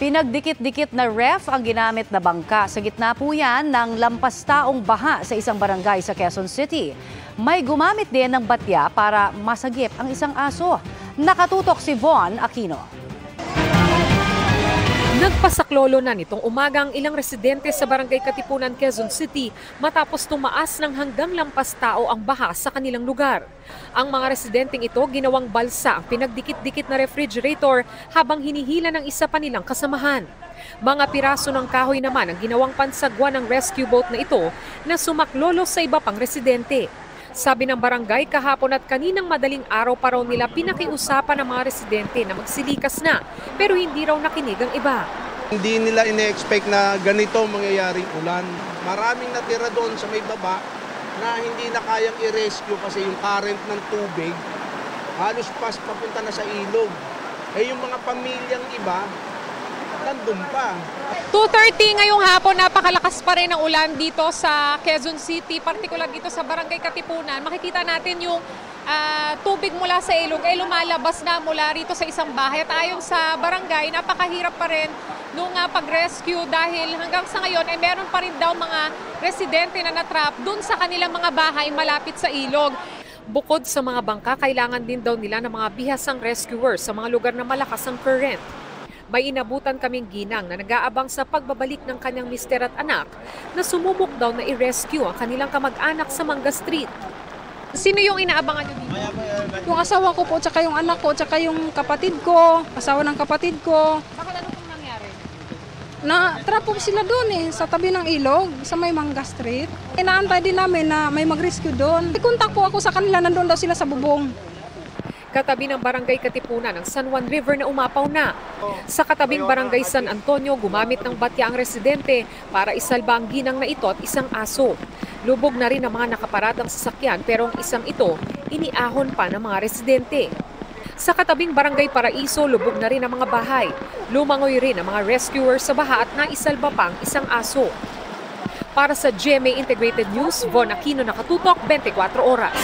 Pinagdikit-dikit na ref ang ginamit na bangka. Sa gitna po yan ng lampas taong baha sa isang barangay sa Quezon City. May gumamit din ng batya para masagip ang isang aso. Nakatutok si Von Aquino. Nagpasaklolo na nitong umaga ang ilang residente sa Barangay Katipunan, Quezon City matapos tumaas ng hanggang lampas tao ang baha sa kanilang lugar. Ang mga residenteng ito ginawang balsa ang pinagdikit-dikit na refrigerator habang hinihila ng isa pa nilang kasamahan. Mga piraso ng kahoy naman ang ginawang pansagwa ng rescue boat na ito na sumaklolo sa iba pang residente. Sabi ng barangay, kahapon at kaninang madaling araw pa raw nila pinakiusapan ng mga residente na magsilikas na, pero hindi raw nakinig ang iba. Hindi nila ine-expect na ganito mangyayaring ulan. Maraming natira doon sa may baba na hindi na kayang i-rescue kasi yung current ng tubig halos papunta na sa ilog. Eh yung mga pamilyang iba, nandun pa. 2:30 ngayong hapon, napakalakas pa rin ang ulan dito sa Quezon City, partikular dito sa Barangay Katipunan. Makikita natin yung tubig mula sa ilog ay lumalabas na mula rito sa isang bahay. At ayon sa barangay, napakahirap pa rin nung pag-rescue dahil hanggang sa ngayon ay meron pa rin daw mga residente na natrap dun sa kanilang mga bahay malapit sa ilog. Bukod sa mga bangka, kailangan din daw nila ng mga bihasang rescuers sa mga lugar na malakas ang current. May inabutan kaming ginang na nag-aabang sa pagbabalik ng kanyang mister at anak na sumubok daw na i-rescue ang kanilang kamag-anak sa Manga Street. Sino yung inaabangan nyo dito? Yung asawa ko po, tsaka yung anak ko, tsaka yung kapatid ko, asawa ng kapatid ko. Bakit ano pong nangyari? Na-trap po sila doon sa tabi ng ilog, sa may Manga Street. Inaantay din namin na may mag-rescue doon. Ikontak po ako sa kanila, nandun daw sila sa bubong. Katabi ng Barangay Katipunan ang San Juan River na umapaw na. Sa katabing Barangay San Antonio, gumamit ng batya ang residente para isalba ang ginang na ito at isang aso. Lubog na rin ang mga nakaparadang sasakyan pero ang isang ito, iniahon pa ng mga residente. Sa katabing Barangay Paraiso, lubog na rin ang mga bahay. Lumangoy rin ang mga rescuers sa baha at naisalba pa ang isang aso. Para sa GMA Integrated News, Von Aquino, Nakatutok, 24 Oras.